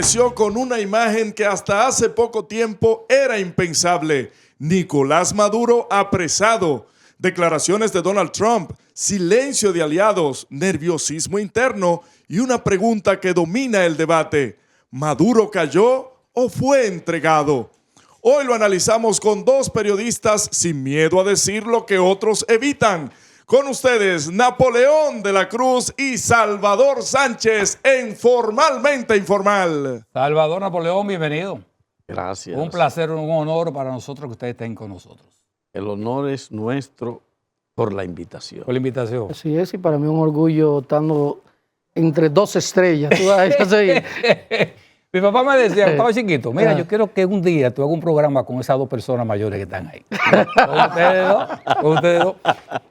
inició con una imagen que hasta hace poco tiempo era impensable. Nicolás Maduro apresado. Declaraciones de Donald Trump, silencio de aliados, nerviosismo interno y una pregunta que domina el debate. ¿Maduro cayó o fue entregado? Hoy lo analizamos con dos periodistas sin miedo a decir lo que otros evitan. Con ustedes, Napoleón de la Cruz y Salvador Sánchez en Formalmente Informal. Salvador, Napoleón, bienvenido. Gracias. Un placer, un honor para nosotros que ustedes estén con nosotros. El honor es nuestro por la invitación. Por la invitación. Así es, y para mí un orgullo estando entre dos estrellas. ¿Tú vas a seguir? Mi papá me decía, estaba chiquito, mira, yo quiero que un día tú hagas un programa con esas dos personas mayores que están ahí. Con ustedes dos.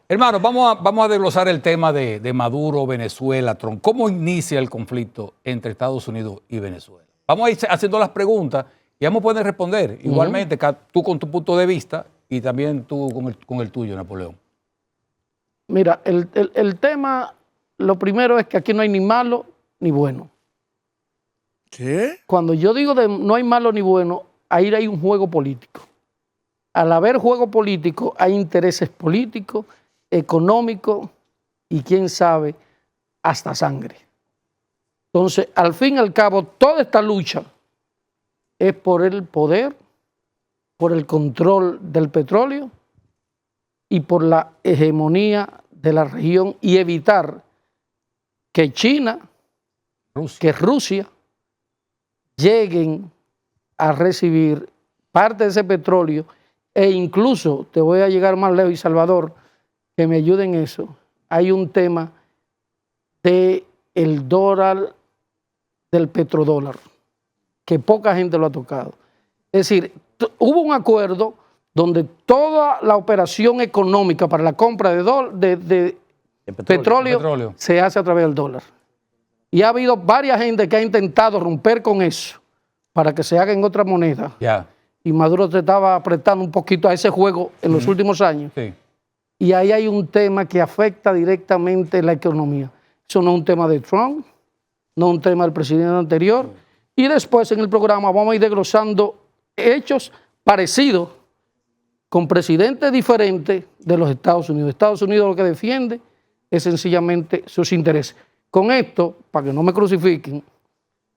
Hermanos, vamos a desglosar el tema de Maduro, Venezuela, Trump. ¿Cómo inicia el conflicto entre Estados Unidos y Venezuela? Vamos a ir haciendo las preguntas y vamos a poder responder. Igualmente, tú con tu punto de vista y también tú con el tuyo, Napoleón. Mira, el tema, lo primero es que aquí no hay ni malo ni bueno. ¿Qué? Cuando yo digo no hay malo ni bueno, ahí hay un juego político. Al haber juego político, hay intereses políticos, económicos y quién sabe, hasta sangre. Entonces, al fin y al cabo, toda esta lucha es por el poder, por el control del petróleo y por la hegemonía de la región y evitar que China, que Rusia lleguen a recibir parte de ese petróleo e incluso, te voy a llegar más lejos, y Salvador, que me ayude en eso, hay un tema del dólar, del petrodólar, que poca gente lo ha tocado. Es decir, hubo un acuerdo donde toda la operación económica para la compra de petróleo se hace a través del dólar. Y ha habido varias gente que ha intentado romper con eso para que se haga en otra moneda. Y Maduro se estaba apretando un poquito a ese juego en los últimos años. Sí. Y ahí hay un tema que afecta directamente la economía. Eso no es un tema de Trump, no es un tema del presidente anterior. Y después en el programa vamos a ir desglosando hechos parecidos con presidentes diferentes de los Estados Unidos. Estados Unidos lo que defiende es sencillamente sus intereses. Con esto, para que no me crucifiquen,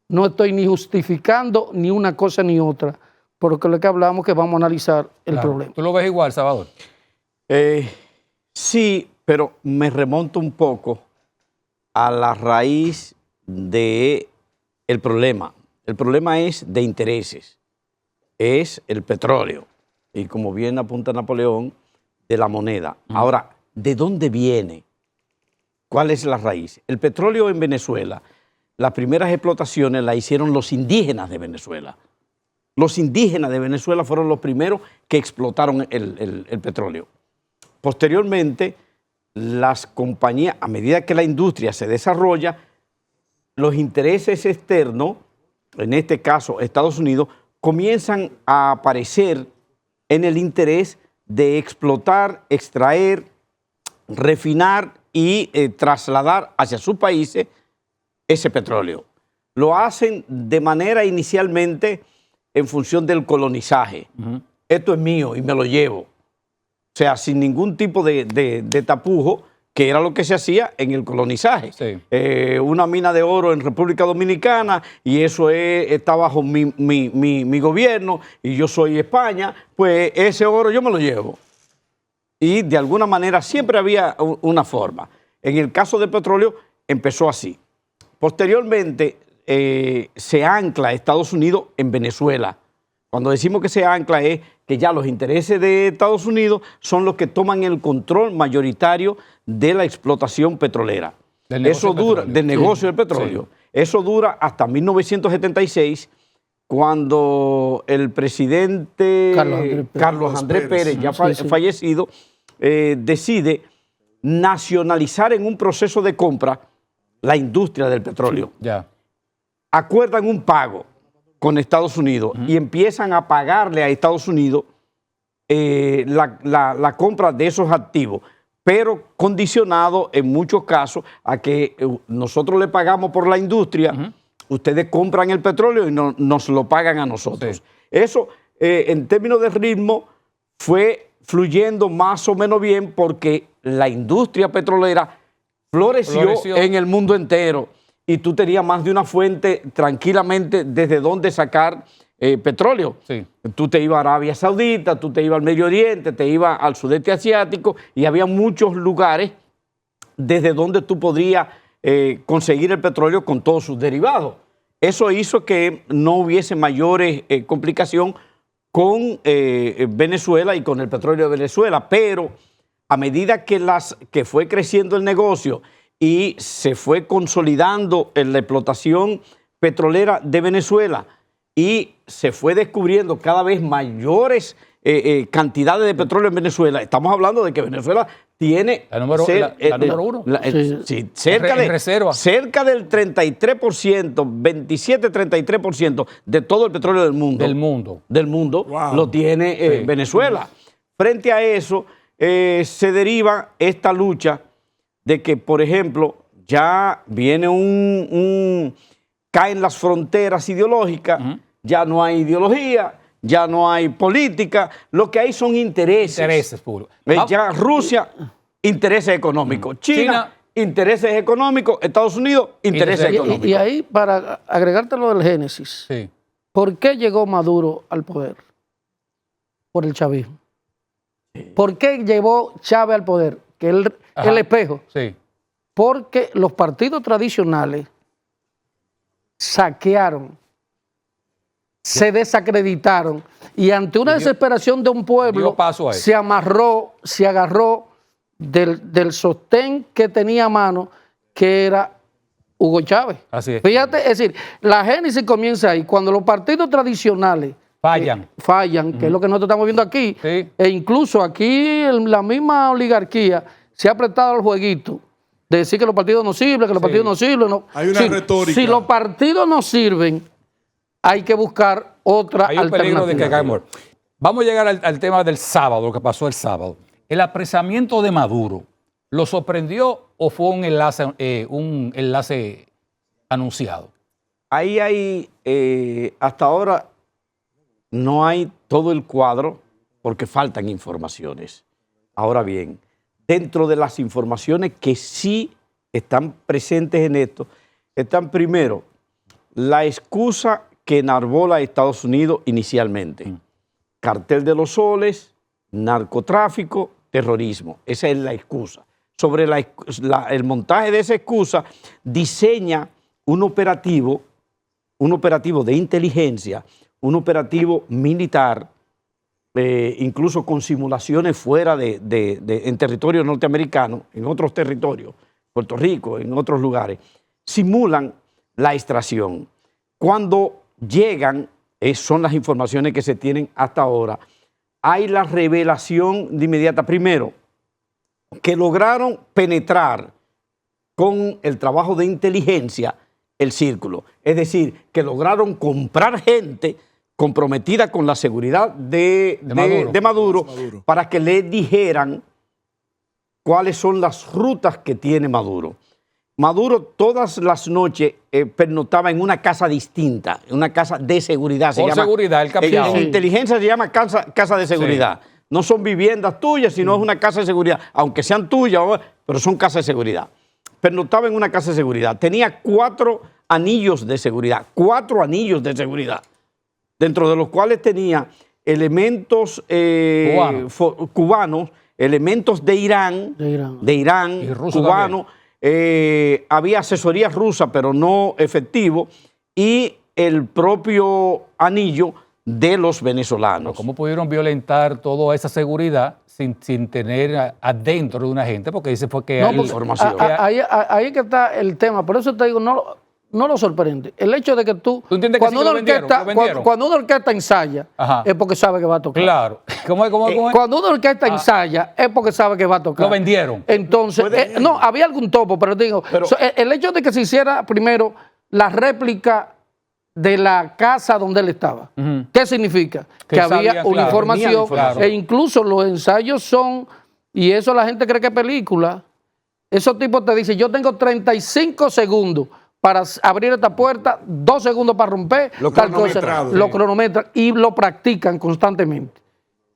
no estoy ni justificando ni una cosa ni otra, porque lo que hablamos que vamos a analizar el problema. ¿Tú lo ves igual, Salvador? Sí, pero me remonto un poco a la raíz del problema. El problema es de intereses, es el petróleo y, como bien apunta Napoleón, de la moneda. Ahora, ¿de dónde viene? ¿Cuál es la raíz? El petróleo en Venezuela, las primeras explotaciones las hicieron los indígenas de Venezuela. Los indígenas de Venezuela fueron los primeros que explotaron el petróleo. Posteriormente, las compañías, a medida que la industria se desarrolla, los intereses externos, en este caso Estados Unidos, comienzan a aparecer en el interés de explotar, extraer, refinar y trasladar hacia sus países ese petróleo. Lo hacen de manera inicialmente en función del colonizaje. Esto es mío y me lo llevo. O sea, sin ningún tipo de tapujo, que era lo que se hacía en el colonizaje. Sí. Una mina de oro en República Dominicana y eso está bajo mi gobierno y yo soy España, pues ese oro yo me lo llevo. Y de alguna manera siempre había una forma. En el caso del petróleo empezó así. Posteriormente se ancla Estados Unidos en Venezuela. Cuando decimos que se ancla es que ya los intereses de Estados Unidos son los que toman el control mayoritario de la explotación petrolera. Del negocio del petróleo. Sí. Eso dura hasta 1976, cuando el presidente Carlos Andrés Pérez, ya fallecido, decide nacionalizar en un proceso de compra la industria del petróleo. Acuerdan un pago con Estados Unidos y empiezan a pagarle a Estados Unidos la compra de esos activos, pero condicionado en muchos casos a que nosotros le pagamos por la industria ustedes compran el petróleo y nos lo pagan a nosotros. Sí. Eso, en términos de ritmo, fue fluyendo más o menos bien porque la industria petrolera floreció en el mundo entero y tú tenías más de una fuente tranquilamente desde donde sacar petróleo. Sí. Tú te ibas a Arabia Saudita, tú te ibas al Medio Oriente, te ibas al sudeste asiático y había muchos lugares desde donde tú podrías conseguir el petróleo con todos sus derivados. Eso hizo que no hubiese mayores complicaciones con Venezuela y con el petróleo de Venezuela, pero a medida que fue creciendo el negocio y se fue consolidando en la explotación petrolera de Venezuela y se fue descubriendo cada vez mayores cantidades de petróleo en Venezuela, estamos hablando de que Venezuela tiene la número uno. Cerca del 33%, 27-33% de todo el petróleo del mundo Wow. lo tiene Venezuela. Frente a eso, se deriva esta lucha de que, por ejemplo, ya viene caen las fronteras ideológicas, ya no hay ideología, ya no hay política, lo que hay son intereses. Intereses puros. Ya Rusia, intereses económicos. China, intereses económicos. Estados Unidos, intereses económicos. Y ahí, para agregarte lo del Génesis, Sí. ¿por qué llegó Maduro al poder? Por el chavismo. ¿Por qué llevó Chávez al poder? Que es el espejo. Sí. Porque los partidos tradicionales saquearon, se desacreditaron y ante una desesperación de un pueblo se agarró del sostén que tenía a mano, que era Hugo Chávez. Así es. Fíjate, es decir, la génesis comienza ahí, cuando los partidos tradicionales fallan, que es lo que nosotros estamos viendo aquí, e incluso aquí la misma oligarquía se ha prestado al jueguito de decir que los partidos no sirven, que los partidos no sirven. No. Hay una retórica. Si los partidos no sirven, hay que buscar otra Hay un alternativa. peligro de que caigamos. Vamos a llegar al tema del sábado, lo que pasó el sábado. ¿El apresamiento de Maduro lo sorprendió o fue un enlace anunciado? Ahí hay, hasta ahora, no hay todo el cuadro porque faltan informaciones. Ahora bien, dentro de las informaciones que sí están presentes en esto, están primero la excusa que enarbola Estados Unidos inicialmente. Cartel de los soles, narcotráfico, terrorismo. Esa es la excusa. Sobre el montaje de esa excusa, diseña un operativo de inteligencia, un operativo militar, incluso con simulaciones fuera en territorio norteamericano, en otros territorios, Puerto Rico, en otros lugares, simulan la extracción. Cuando llegan, son las informaciones que se tienen hasta ahora, hay la revelación de inmediata. Primero, que lograron penetrar con el trabajo de inteligencia el círculo. Es decir, que lograron comprar gente comprometida con la seguridad de Maduro para que le dijeran cuáles son las rutas que tiene Maduro. Maduro todas las noches pernoctaba en una casa distinta, en una casa de seguridad. Por seguridad, el capitán. En inteligencia se llama casa de seguridad. Sí. No son viviendas tuyas, sino es una casa de seguridad. Aunque sean tuyas, pero son casas de seguridad. Pernoctaba en una casa de seguridad. Tenía 4 anillos de seguridad. 4 anillos de seguridad. Dentro de los cuales tenía elementos cubanos, elementos de Irán cubanos. Había asesoría rusa, pero no efectivo, y el propio anillo de los venezolanos. ¿Cómo pudieron violentar toda esa seguridad sin tener adentro de una gente? Porque dice fue que hay información. Ahí es que está el tema. Por eso te digo, no lo sorprende. El hecho de que tú cuando una orquesta ensaya, es porque sabe que va a tocar. Claro. ¿Cómo es? Cuando una orquesta ensaya, es porque sabe que va a tocar. Lo vendieron. Entonces, no, había algún topo, pero digo, el hecho de que se hiciera primero la réplica de la casa donde él estaba. ¿Qué significa? Que había una información, e incluso los ensayos son, y eso la gente cree que es película, esos tipos te dicen, yo tengo 35 segundos para abrir esta puerta, 2 segundos para romper, Lo tal cosa, cronometrado. lo cronometran y lo practican constantemente.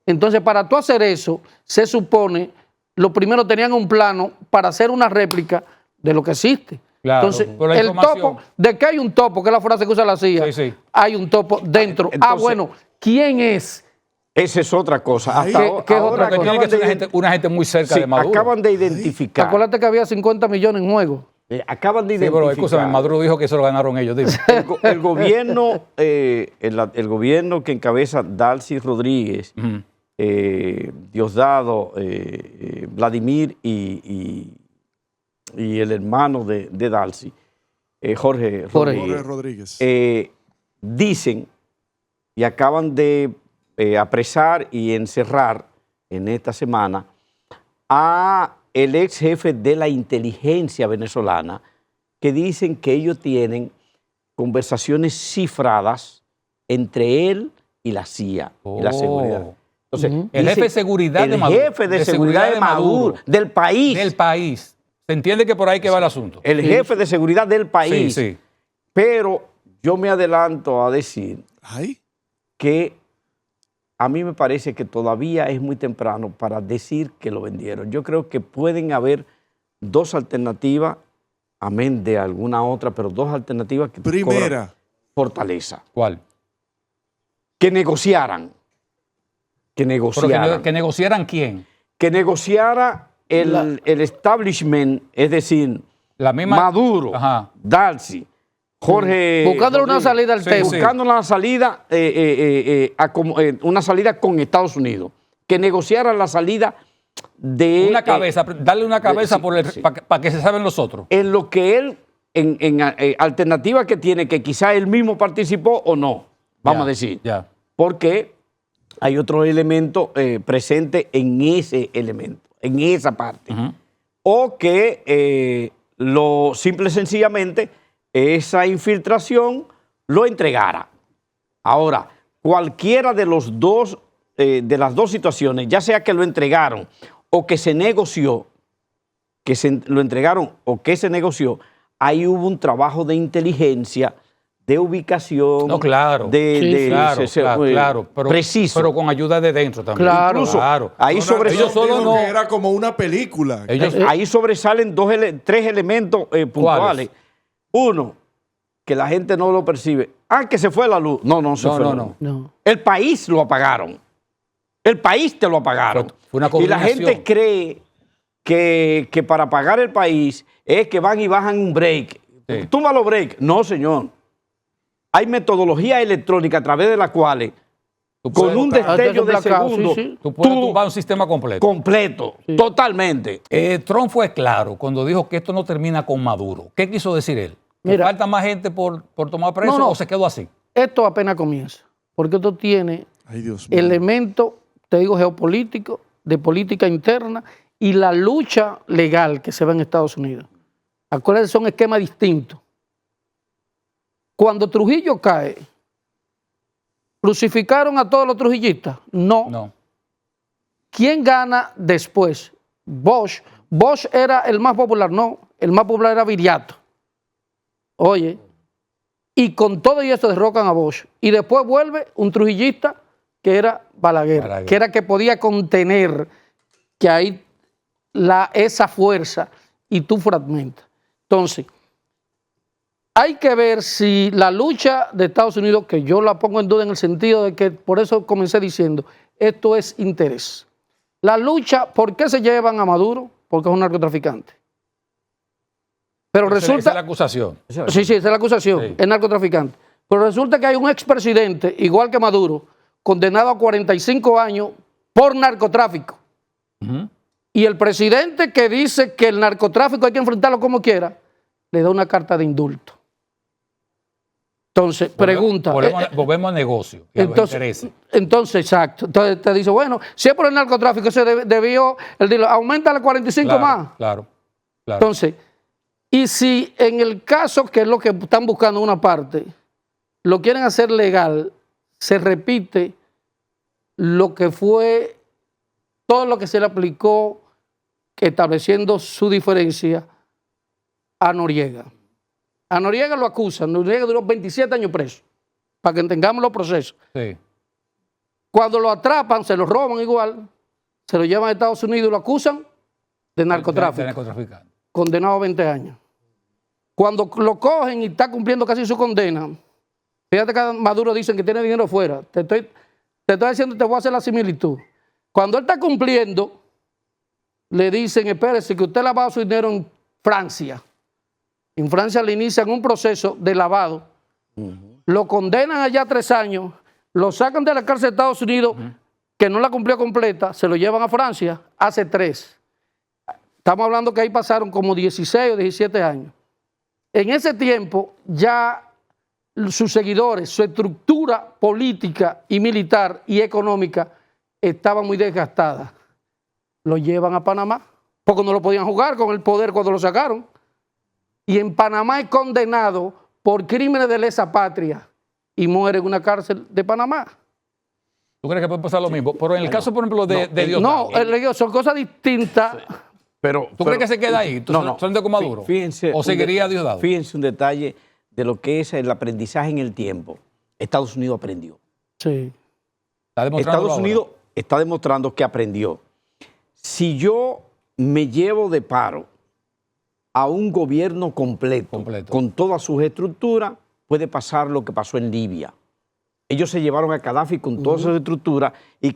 Entonces, para tú hacer eso, se supone, lo primero tenían un plano para hacer una réplica de lo que existe. Claro, Entonces, por la el información. topo, ¿de qué hay un topo? Que es la frase que usa la CIA. Sí, sí. Hay un topo dentro. Entonces- bueno, ¿quién es? Esa es otra cosa. Hasta ¿Qué- ahora, qué es otra ahora Porque tiene que acaban ser de una gente muy cerca sí, de Maduro. acaban de identificar. Acuérdate que había 50 millones en juego. Acaban de Sí, pero identificar. escúchame, Maduro dijo que eso lo ganaron ellos. Dime. El gobierno, el gobierno que encabeza Dalcy Rodríguez, Diosdado, Vladimir y el hermano de Dalcy, Jorge Jorge Rodríguez. dicen y acaban de apresar y encerrar en esta semana a el ex jefe de la inteligencia venezolana, que dicen que ellos tienen conversaciones cifradas entre él y la CIA y la Oh. seguridad. Entonces, El jefe de seguridad de Maduro. El jefe de seguridad de Maduro, del país. Del país. Se entiende que por ahí que va el asunto. El jefe de seguridad del país. Sí, sí. Pero yo me adelanto a decir Ay, que a mí me parece que todavía es muy temprano para decir que lo vendieron. Yo creo que pueden haber 2 alternativas, amén de alguna otra, pero 2 alternativas que primera. cobran fortaleza. ¿Cuál? Que negociaran. Que Pero negociaran. que negociaran quién. Que negociara el establishment, es decir, La misma. Maduro, Ajá. Dalcy, Jorge. Buscándole una Rodríguez, salida al Sí, tema. sí. buscando una salida, una salida con Estados Unidos, que negociara la salida de Una cabeza, darle una cabeza sí. para que se saben los otros. en lo que él, en alternativa que tiene, que quizá él mismo participó o no, vamos Ya, a decir, Ya. porque hay otro elemento presente en ese elemento, en esa parte, Ujú. o que lo simple y sencillamente esa infiltración lo entregara. Ahora, cualquiera de los dos, de las dos situaciones, ya sea que lo entregaron o que se negoció, que lo entregaron o que se negoció, ahí hubo un trabajo de inteligencia, de ubicación, No, claro. Claro. Pero, preciso. pero con ayuda de dentro también. Claro. Incluso Claro. ahí Donald ellos Trump solo dijo no- que era como una película. Ellos, ahí sobresalen 3 elementos puntuales. Uno, que la gente no lo percibe. Que se fue la luz. No se No, fue no, la no. luz. No. El país lo apagaron. El país te lo apagaron. Fue una y la coordinación. gente cree que para apagar el país es que van y bajan un break. Sí. Tumba los break. No, señor. Hay metodología electrónica a través de la cual tú con puedes, un botar- destello de blackout, segundo sí, sí. tú puedes tumbar un sistema completo. completo, totalmente. Trump fue claro cuando dijo que esto no termina con Maduro. ¿Qué quiso decir él? ¿Que Mira. falta más gente por tomar preso No. o se quedó así? Esto apenas comienza, porque esto tiene Ay, Dios mío. elementos, te digo, geopolíticos, de política interna y la lucha legal que se ve en Estados Unidos. Acuérdense, son esquemas distintos. Cuando Trujillo cae, ¿crucificaron a todos los trujillistas? No. No. ¿Quién gana después? Bosch. Bosch era el más popular, no. El más popular era Viriato. Oye, y con todo y eso derrocan a Bosch. Y después vuelve un trujillista que era Balaguer, que era que podía contener que hay esa fuerza y tú fragmentas. Entonces, hay que ver si la lucha de Estados Unidos, que yo la pongo en duda en el sentido de que, por eso comencé diciendo, esto es interés. La lucha, ¿por qué se llevan a Maduro? Porque es un narcotraficante. Pero Esa resulta... es la acusación. Sí, esa es la acusación, Sí. es narcotraficante. Pero resulta que hay un expresidente, igual que Maduro, condenado a 45 años por narcotráfico. Ujú. Y el presidente que dice que el narcotráfico hay que enfrentarlo como quiera, le da una carta de indulto. Entonces, pregunta. Volvemos al negocio y a los intereses. Entonces, exacto. Entonces te dice, bueno, si es por el narcotráfico, se debió, el dilo, aumenta a 45 Claro, más. Claro. Entonces, y si en el caso, que es lo que están buscando una parte, lo quieren hacer legal, se repite lo que fue todo lo que se le aplicó estableciendo su diferencia a Noriega. A Noriega lo acusan. Noriega duró 27 años preso, para que entendamos los procesos. Sí. Cuando lo atrapan, se lo roban igual, se lo llevan a Estados Unidos y lo acusan de narcotráfico. De narcotraficante. Condenado a 20 años. Cuando lo cogen y está cumpliendo casi su condena, fíjate que Maduro dicen que tiene dinero fuera. Te estoy diciendo, te voy a hacer la similitud. Cuando él está cumpliendo, le dicen, espérese, que usted lavado su dinero en Francia. En Francia le inician un proceso de lavado. Lo condenan allá a 3 años, lo sacan de la cárcel de Estados Unidos, que no la cumplió completa, se lo llevan a Francia, hace 3. Estamos hablando que ahí pasaron como 16 o 17 años. En ese tiempo ya sus seguidores, su estructura política y militar y económica estaba muy desgastada. Lo llevan a Panamá, porque no lo podían jugar con el poder cuando lo sacaron. Y en Panamá es condenado por crímenes de lesa patria y muere en una cárcel de Panamá. ¿Tú crees que puede pasar lo mismo? Pero en el caso, por ejemplo, de Diosdado. No, son cosas distintas. ¿Tú crees que se queda ahí? No. ¿Son de con Maduro? Fíjense, ¿O seguiría Diosdado? Fíjense un detalle de lo que es el aprendizaje en el tiempo. Estados Unidos aprendió. Sí. Estados Unidos está demostrando que aprendió. Si yo me llevo de paro a un gobierno completo. Con todas sus estructuras, puede pasar lo que pasó en Libia. Ellos se llevaron a Gaddafi con todas sus estructuras y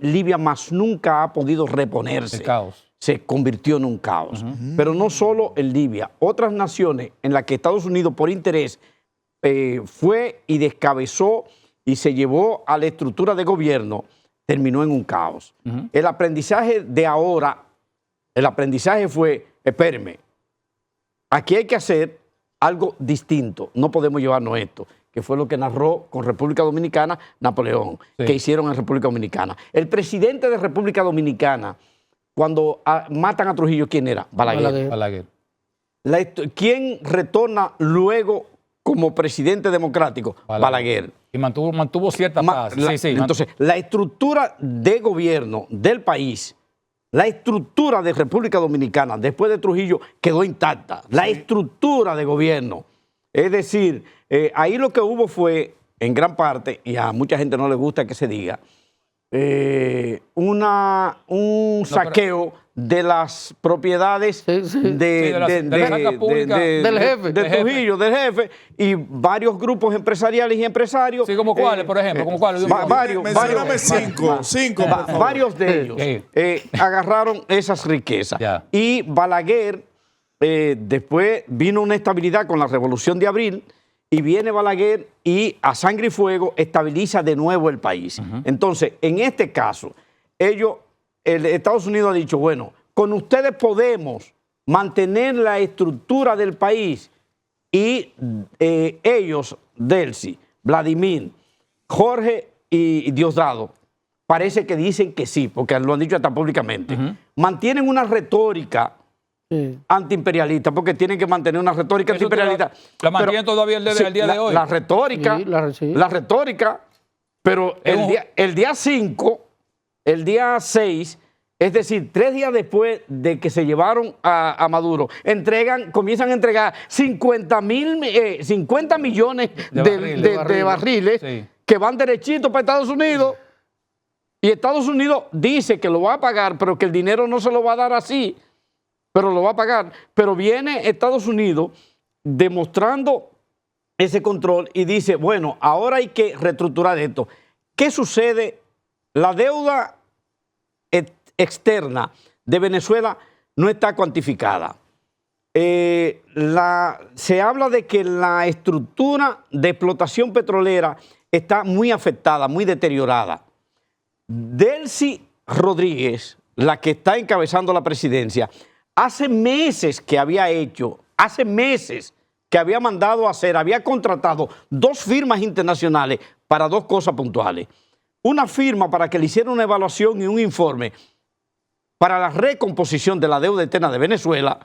Libia más nunca ha podido reponerse. El caos. Se convirtió en un caos. Pero no solo en Libia, otras naciones en las que Estados Unidos por interés fue y descabezó y se llevó a la estructura de gobierno, terminó en un caos. El aprendizaje de ahora, el aprendizaje fue, espérenme, aquí hay que hacer algo distinto, no podemos llevarnos esto, que fue lo que narró con República Dominicana Napoleón, que hicieron en República Dominicana. El presidente de República Dominicana, cuando matan a Trujillo, ¿quién era? Balaguer. ¿Quién retorna luego como presidente democrático? Balaguer. Y mantuvo cierta paz. Entonces, la estructura de gobierno del país, la estructura de República Dominicana después de Trujillo quedó intacta. La estructura de gobierno. Es decir, ahí lo que hubo fue, en gran parte, y a mucha gente no le gusta que se diga, un saqueo de las propiedades de Trujillo, del jefe, y varios grupos empresariales y empresarios. Sí, ¿como cuáles, por ejemplo? ¿Como cuáles? Varios de ellos agarraron esas riquezas. Y Balaguer, después vino una estabilidad con la Revolución de Abril, y viene Balaguer y a sangre y fuego estabiliza de nuevo el país. Entonces, en este caso, Estados Unidos ha dicho, bueno, con ustedes podemos mantener la estructura del país, y ellos, Delcy, Vladimir, Jorge y Diosdado, parece que dicen que sí, porque lo han dicho hasta públicamente. Mantienen una retórica antiimperialista, porque tienen que mantener una retórica antiimperialista. La mantienen todavía el día de hoy. La retórica, la retórica, pero el día 5, el día 6, es decir, 3 días después de que se llevaron a Maduro, comienzan a entregar 50 millones de barriles que van derechito para Estados Unidos. Y Estados Unidos dice que lo va a pagar, pero que el dinero no se lo va a dar así, pero lo va a pagar. Pero viene Estados Unidos demostrando ese control y dice, bueno, ahora hay que reestructurar esto. ¿Qué sucede? La deuda externa de Venezuela no está cuantificada. Se habla de que la estructura de explotación petrolera está muy afectada, muy deteriorada. Delcy Rodríguez, la que está encabezando la presidencia, hace meses que había mandado a hacer, había contratado 2 firmas internacionales para 2 cosas puntuales. Una firma para que le hiciera una evaluación y un informe para la recomposición de la deuda externa de Venezuela,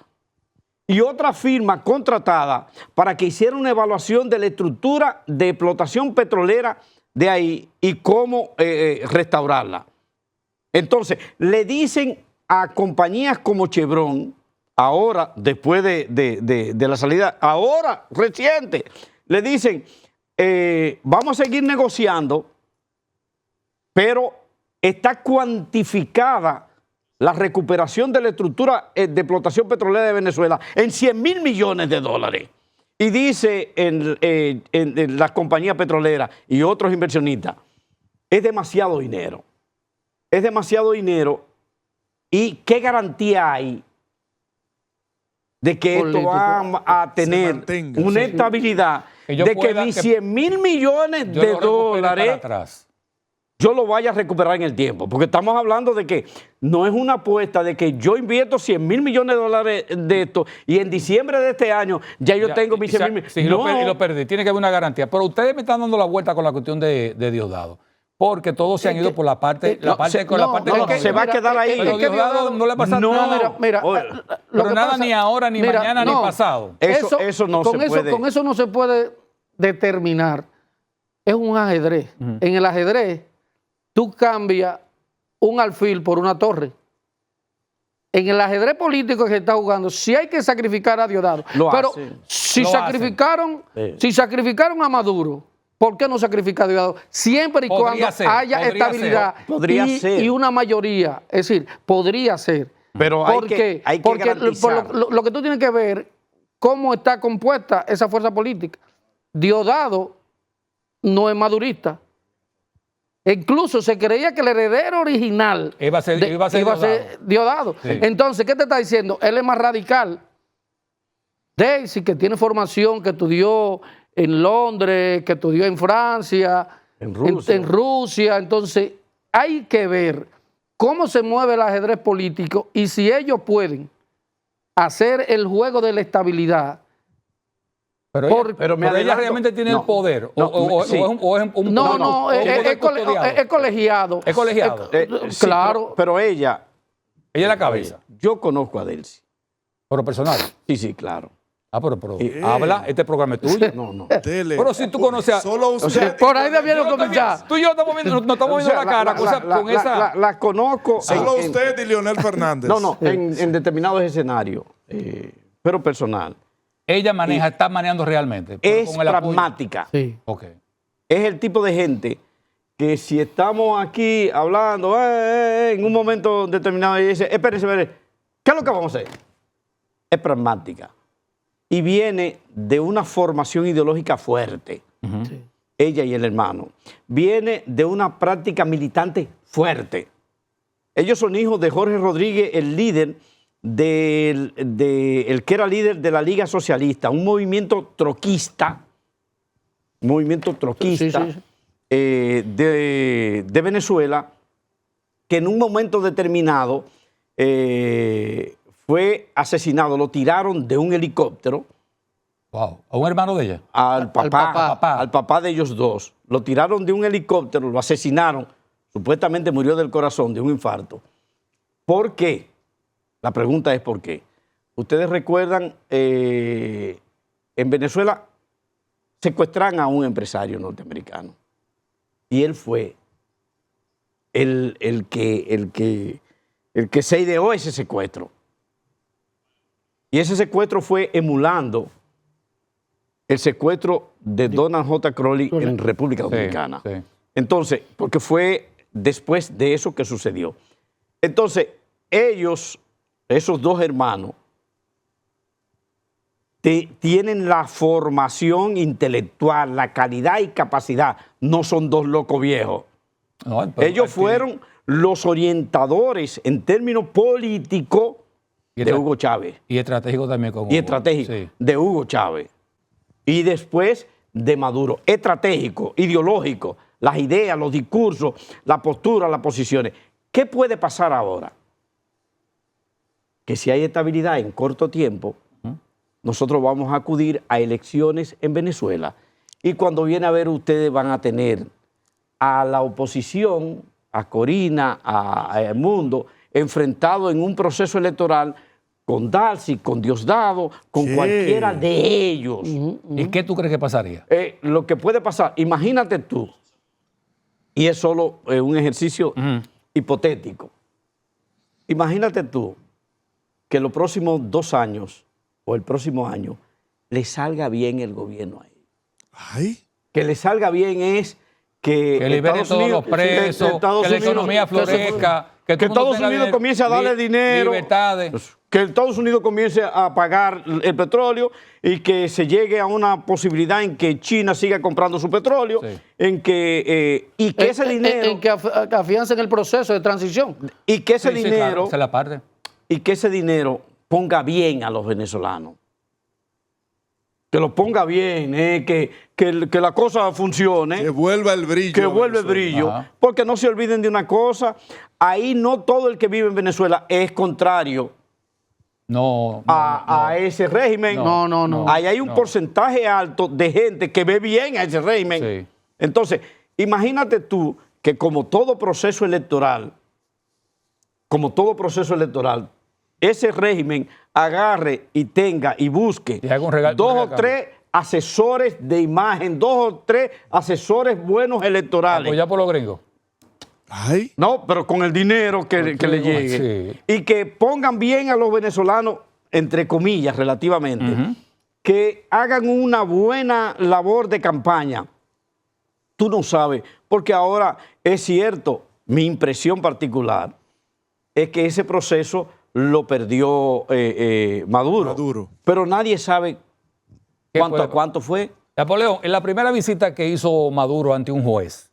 y otra firma contratada para que hiciera una evaluación de la estructura de explotación petrolera de ahí y cómo restaurarla. Entonces, le dicen a compañías como Chevron, ahora, después de la salida, ahora, reciente, le dicen, vamos a seguir negociando, pero está cuantificada la recuperación de la estructura de explotación petrolera de Venezuela en 100.000 millones de dólares. Y dice en las compañías petroleras y otros inversionistas, es demasiado dinero. Es demasiado dinero. ¿Y qué garantía hay de que esto va a tener una estabilidad de que mis 100.000 millones de dólares yo lo vaya a recuperar en el tiempo? Porque estamos hablando de que no es una apuesta de que yo invierto 100.000 millones de dólares de esto y en diciembre de este año ya yo tengo mis 100.000 millones. Sí, no. Lo perdí. Tiene que haber una garantía. Pero ustedes me están dando la vuelta con la cuestión de Diosdado. Porque todos se han ido por la parte económica. Se va a quedar ahí. Pero Diosdado no le ha pasado nada. Mira, pero nada ni ahora, ni mañana, ni pasado. Eso no se puede. Con eso no se puede determinar. Es un ajedrez. En el ajedrez, tú cambias un alfil por una torre. En el ajedrez político que se está jugando, sí hay que sacrificar a Diosdado. Pero si sacrificaron a Maduro, ¿por qué no sacrificar a Diosdado? Siempre y cuando haya estabilidad y una mayoría. Es decir, podría ser. Pero hay que garantizar. Lo que tú tienes que ver, cómo está compuesta esa fuerza política. Diosdado no es madurista. Incluso se creía que el heredero original iba a ser Diosdado. Sí. Entonces, ¿qué te está diciendo? Él es más radical. Daisy, que tiene formación, que estudió en Londres, que estudió en Francia, en Rusia. Entonces, hay que ver cómo se mueve el ajedrez político y si ellos pueden hacer el juego de la estabilidad. Pero ella realmente tiene el poder. Es colegiado. Es colegiado. Claro. Pero ella es la cabeza. Yo conozco a Delcy. ¿Pero personal? Sí, claro. Pero habla, este programa es tuyo. No. Pero si tú conoces a... Solo usted. Por ahí debieron comenzar. Tú y yo nos estamos viendo la cara con esa... La conozco. Solo usted y Leonel Fernández. No, en determinados escenarios, pero personal. Ella está manejando realmente. Es pragmática. Sí. Okay. Es el tipo de gente que si estamos aquí hablando en un momento determinado y dice, espérese, ¿qué es lo que vamos a hacer? Es pragmática. Y viene de una formación ideológica fuerte. Sí. Ella y el hermano. Viene de una práctica militante fuerte. Ellos son hijos de Jorge Rodríguez, el líder el que era líder de la Liga Socialista, un movimiento troquista, Sí. De Venezuela, que en un momento determinado fue asesinado, lo tiraron de un helicóptero. Wow. ¿A un hermano de ella? Al papá de ellos dos. Lo tiraron de un helicóptero, lo asesinaron, supuestamente murió del corazón, de un infarto. ¿Por qué? La pregunta es ¿por qué? Ustedes recuerdan, en Venezuela secuestran a un empresario norteamericano y él fue el que se ideó ese secuestro. Y ese secuestro fue emulando el secuestro de Donald J. Crowley en República Dominicana. Sí. Entonces, porque fue después de eso que sucedió. Entonces, esos dos hermanos, tienen la formación intelectual, la calidad y capacidad. No son dos locos viejos. No, ellos fueron los orientadores en términos políticos de Hugo Chávez. Y estratégico también con Hugo. Y estratégico de Hugo Chávez. Y después de Maduro. Estratégico, ideológico, las ideas, los discursos, la postura, las posiciones. ¿Qué puede pasar ahora? Que si hay estabilidad en corto tiempo, nosotros vamos a acudir a elecciones en Venezuela. Y cuando viene a ver, ustedes van a tener a la oposición, a Corina, a Edmundo, enfrentado en un proceso electoral con Daisy, con Diosdado, con cualquiera de ellos. ¿Y qué tú crees que pasaría? Lo que puede pasar, imagínate tú, y es solo un ejercicio hipotético, imagínate tú que los próximos 2 años o el próximo año le salga bien el gobierno a ellos. Ay. Que le salga bien es que libere Estados todos Unidos, los presos, Estados que la Unidos- economía florezca, que todo el mundo Estados tenga Unidos comience a darle dinero, libertades. que Estados Unidos comience a pagar el petróleo y que se llegue a una posibilidad en que China siga comprando su petróleo, Sí. en que y que ese dinero En que afiancen el proceso de transición. y que ese Sí, sí, dinero claro, esa es la parte. y que ese dinero ponga bien a los venezolanos. Que lo ponga bien, que la cosa funcione. Que vuelva el brillo. Que a vuelva el Venezuela. brillo, Ajá. porque no se olviden de una cosa, ahí no todo el que vive en Venezuela es contrario No, a ese régimen. No. Ahí hay un porcentaje alto de gente que ve bien a ese régimen. Sí. Entonces, imagínate tú que como todo proceso electoral, ese régimen agarre y tenga y busque Y haga un regalo- 2 un o regalo. 3 asesores de imagen, 2 o 3 asesores buenos electorales. apoyar por los gringos. Ay. No, pero con el dinero que le llegue. Sí. Y que pongan bien a los venezolanos, entre comillas, relativamente, que hagan una buena labor de campaña. Tú no sabes, porque ahora es cierto, mi impresión particular es que ese proceso lo perdió Maduro. Maduro. Pero nadie sabe ¿Qué cuánto fue? a cuánto fue. Napoleón, en la primera visita que hizo Maduro ante un juez,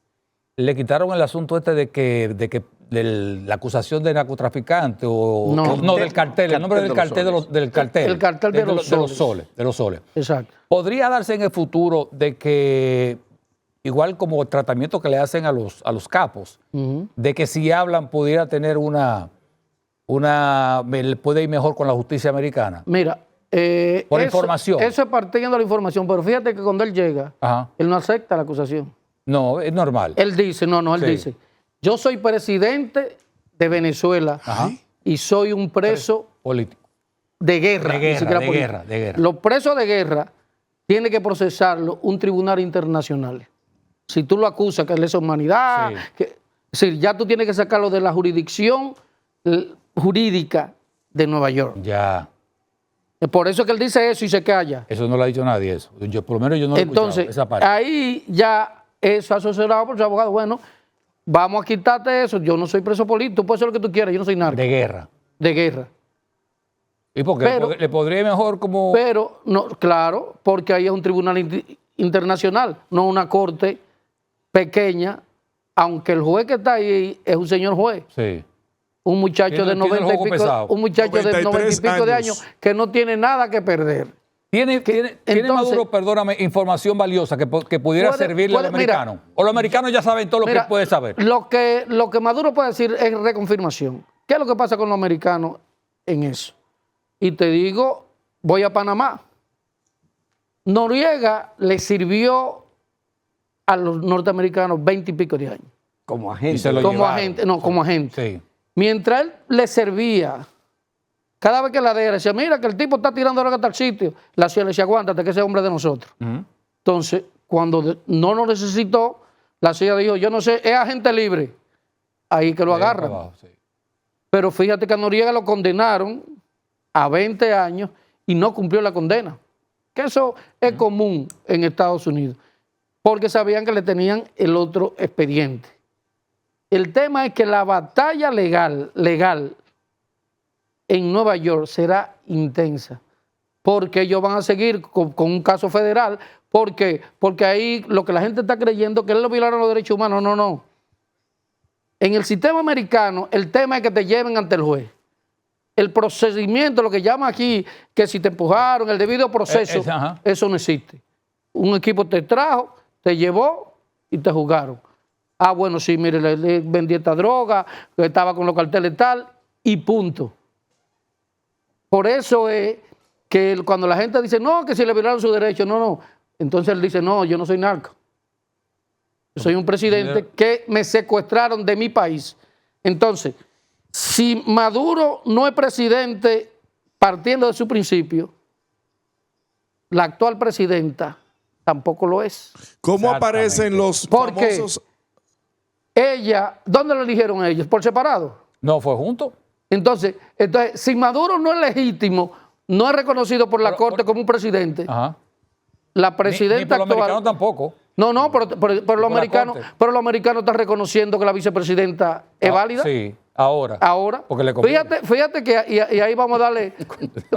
le quitaron el asunto este de la acusación de narcotraficante o No. del cartel, el nombre del cartel del cartel. El cartel de los soles. De los soles. Exacto. ¿Podría darse en el futuro de que, igual como el tratamiento que le hacen a los capos, de que si hablan pudiera tener puede ir mejor con la justicia americana? Mira. Por información. Eso es partiendo de la información, pero fíjate que cuando él llega, Ajá. él no acepta la acusación. No, es normal. Él dice, él Sí. dice, yo soy presidente de Venezuela Ajá. y soy un preso Político. de guerra. De ni guerra, siquiera de político. guerra, de guerra. Los presos de guerra tiene que procesarlo un tribunal internacional. Si tú lo acusas que es lesa humanidad, Sí. es decir, ya tú tienes que sacarlo de la jurisdicción jurídica de Nueva York. Ya. Por eso es que él dice eso y se calla. Eso no lo ha dicho nadie, eso. Por lo menos yo no lo he escuchado, Entonces, esa parte. ahí ya es asesorado por su abogado. Bueno, vamos a quitarte eso. Yo no soy preso político. Tú puedes hacer lo que tú quieras. Yo no soy narco. De guerra. De guerra. ¿Y por qué? Pero- Le podría ir mejor como... Pero, no, claro, porque ahí es un tribunal internacional, no una corte pequeña, aunque el juez que está ahí es un señor juez. Sí. Un muchacho Tiene de el 90 y juego pico, pesado. un muchacho de 93 90 y pico de años. años que no tiene nada que perder. ¿Tiene entonces- Maduro, perdóname, información valiosa que pudiera Puede- servirle al puede- mira, americano? ¿O los americanos ya saben todo lo Mira, que puede saber? Lo que Maduro puede decir es reconfirmación. ¿Qué es lo que pasa con los americanos en eso? Y te digo, voy a Panamá. Noriega le sirvió a los norteamericanos 20 y pico de años. Como Y agente. se lo Como llevaron. agente, no, como agente. Sí. Mientras él le servía, cada vez que la DEA decía, mira que el tipo está tirando droga a tal sitio, la CIA le decía, aguántate que ese es hombre de nosotros. Ujú. Entonces, cuando no lo necesitó, la CIA dijo, yo no sé, es agente libre. Ahí que lo Ahí para agarran. abajo, sí. Pero fíjate que a Noriega lo condenaron a 20 años y no cumplió la condena. Que eso es común en Estados Unidos, porque sabían que le tenían el otro expediente. El tema es que la batalla legal en Nueva York será intensa, porque ellos van a seguir con un caso federal. ¿Por qué? Porque ahí lo que la gente está creyendo que él lo violaron los derechos humanos. No. En el sistema americano, el tema es que te lleven ante el juez. El procedimiento, lo que llama aquí, que si te empujaron, el debido proceso, ajá. eso no existe. Un equipo te trajo, te llevó y te juzgaron. Ah, bueno, sí, mire, le vendí esta droga, estaba con los carteles tal, y punto. Por eso es que cuando la gente dice, no, que si le violaron su derecho, no. Entonces él dice, no, yo no soy narco. Yo soy un presidente que me secuestraron de mi país. Entonces, si Maduro no es presidente partiendo de su principio, la actual presidenta tampoco lo es. ¿Cómo Exactamente. aparecen los ¿Por qué? famosos? Ella, ¿dónde lo eligieron ellos? ¿Por separado? No, fue junto. Entonces, si Maduro no es legítimo, no es reconocido por la Corte como un presidente, Ajá. la Ni presidenta por los americanos actual... tampoco. No, pero los americanos están reconociendo que la vicepresidenta es válida. Sí, ahora. Ahora, Porque le conviene. fíjate que y ahí vamos a darle,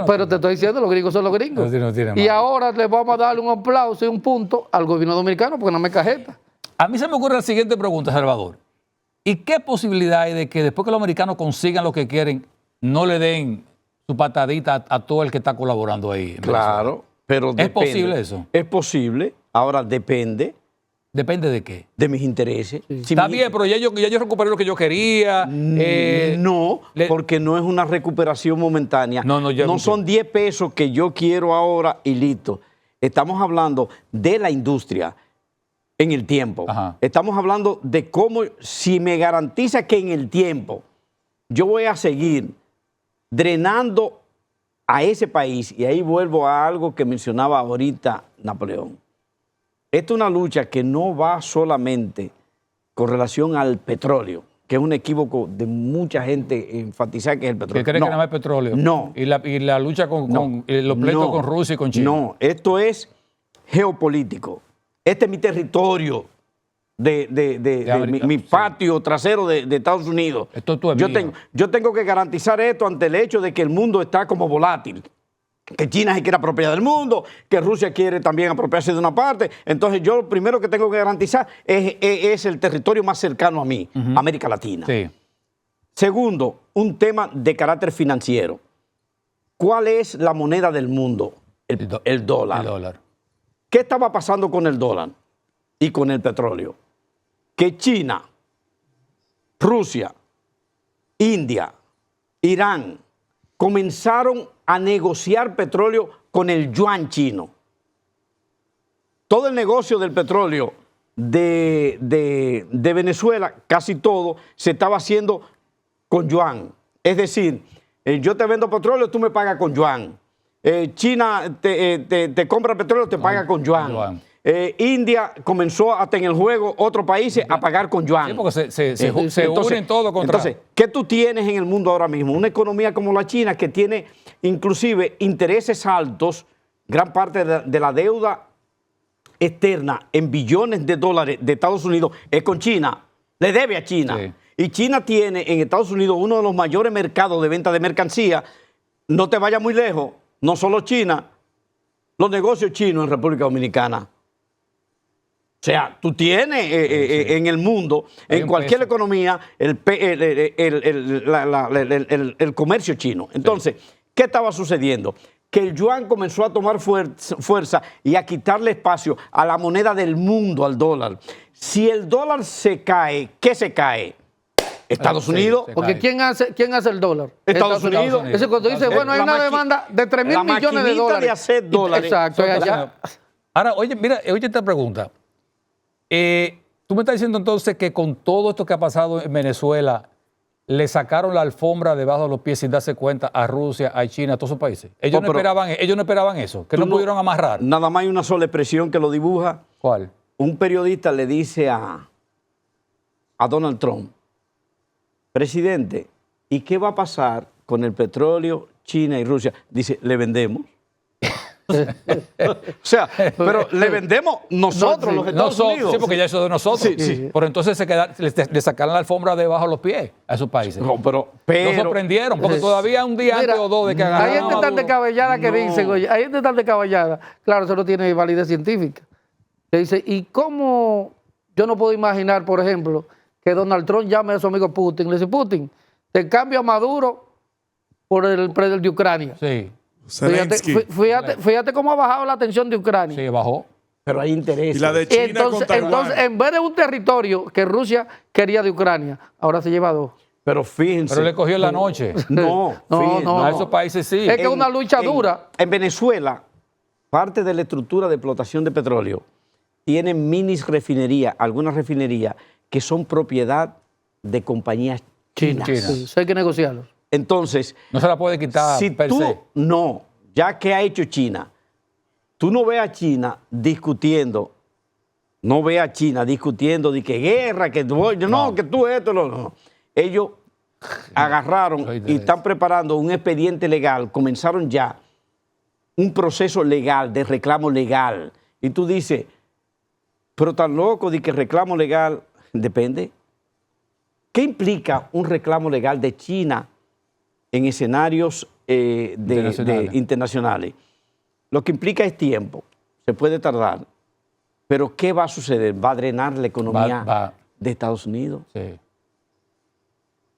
pero te estoy diciendo, los gringos son los gringos. No tiene Y madre. ahora le vamos a darle un aplauso y un punto al gobierno dominicano porque no me cajeta. A mí se me ocurre la siguiente pregunta, Salvador. ¿Y qué posibilidad hay de que después que los americanos consigan lo que quieren, no le den su patadita a todo el que está colaborando ahí? en Claro, pero ¿Es depende. posible eso? Es posible. Ahora depende ¿Depende de qué? de mis intereses. Si Está mi- bien, pero ya yo recuperé lo que yo quería. No, le- porque no es una recuperación momentánea. No, ya no escuché. son 10 pesos que yo quiero ahora y listo. Estamos hablando de la industria en el tiempo. Ajá. Estamos hablando de cómo, si me garantiza que en el tiempo yo voy a seguir drenando a ese país, y ahí vuelvo a algo que mencionaba ahorita Napoleón. Esta es una lucha que no va solamente con relación al petróleo, que es un equívoco de mucha gente enfatizar que es el petróleo. Que creen que nada más es petróleo. No. Y la lucha con los pleitos No. con Rusia y con China. No, esto es geopolítico. Este es mi territorio de América, mi sí. patio trasero de Estados Unidos. Esto tú es yo, mío. yo tengo que garantizar esto ante el hecho de que el mundo está como volátil. Que China se quiere apropiar del mundo, que Rusia quiere también apropiarse de una parte. Entonces yo lo primero que tengo que garantizar es el territorio más cercano a mí, América Latina. Sí. Segundo, un tema de carácter financiero. ¿Cuál es la moneda del mundo? El dólar. El dólar. ¿Qué estaba pasando con el dólar y con el petróleo? Que China, Rusia, India, Irán comenzaron a negociar petróleo con el yuan chino. Todo el negocio del petróleo de Venezuela, casi todo, se estaba haciendo con yuan. Es decir, yo te vendo petróleo, tú me pagas con yuan. China te compra petróleo, te paga con yuan. yuan. India comenzó hasta en el juego otros países a pagar con yuan. Sí, porque se Entonces, unen todos contra... Entonces, ¿qué tú tienes en el mundo ahora mismo? Una economía como la China que tiene inclusive intereses altos, gran parte de la deuda externa en billones de dólares de Estados Unidos es con China, le debe a China. Sí. Y China tiene en Estados Unidos uno de los mayores mercados de venta de mercancía. No te vayas muy lejos, no solo China, los negocios chinos en República Dominicana. O sea, tú tienes en el mundo, Hay en un cualquier peso. economía, el comercio chino. Entonces, ¿qué estaba sucediendo? Que el yuan comenzó a tomar fuerza y a quitarle espacio a la moneda del mundo, al dólar. Si el dólar se cae, ¿qué se cae? Estados Sí, Unidos. se Porque cae. ¿quién hace el dólar? Estados Unidos. Eso cuando dice, bueno, hay La una maqui- demanda de 3 mil la millones de maquinita dólares. de hacer dólares. Exacto, es allá. Ahora, oye, mira, oye esta pregunta. Tú me estás diciendo entonces que con todo esto que ha pasado en Venezuela, le sacaron la alfombra debajo de los pies sin darse cuenta a Rusia, a China, a todos esos países. Ellos, no, pero- esperaban eso, que Tú no pudieron amarrar. Nada más hay una sola expresión que lo dibuja. ¿Cuál? Un periodista le dice a Donald Trump, presidente, ¿y qué va a pasar con el petróleo, China y Rusia? Dice, le vendemos. O sea, pero le vendemos nosotros, los Estados Unidos. Sí, porque ya eso es de nosotros. Sí, sí. Pero entonces le sacaron la alfombra debajo de los pies a esos países. No, pero Nos sorprendieron, porque todavía un día Mira, antes o dos de que hay agarraron gente a tan Maduro. descabellada que No. dicen, oye, hay gente tan descabellada. Claro, eso no tiene validez científica. Que dice, ¿y cómo yo no puedo imaginar, por ejemplo, que Donald Trump llame a su amigo Putin? Le dice, Putin, te cambio a Maduro por el presidente de Ucrania. Sí, Zelensky. Fíjate cómo ha bajado la tensión de Ucrania. sí, bajó. Pero hay interés. Y la de China Entonces, con Taiwán. en vez de un territorio que Rusia quería de Ucrania, ahora se lleva 2. Pero fíjense. Pero le cogió en la noche. No, No, fíjense, no. A esos países sí. Es que es una lucha dura. En Venezuela, parte de la estructura de explotación de petróleo tienen minis refinerías, algunas refinerías que son propiedad de compañías chinas. China. Sí, eso hay que negociarlo. Entonces, No se la puede quitar si per tú se. no, ya que ha hecho China, tú no ves a China discutiendo, de que guerra, que tú, no, que tú esto, no. Ellos agarraron y están preparando un expediente legal, comenzaron ya un proceso legal, de reclamo legal. Y tú dices, pero tan loco de que reclamo legal, depende. ¿Qué implica un reclamo legal de China en escenarios internacionales? Lo que implica es tiempo, se puede tardar, pero ¿qué va a suceder? Va a drenar la economía de Estados Unidos. Sí.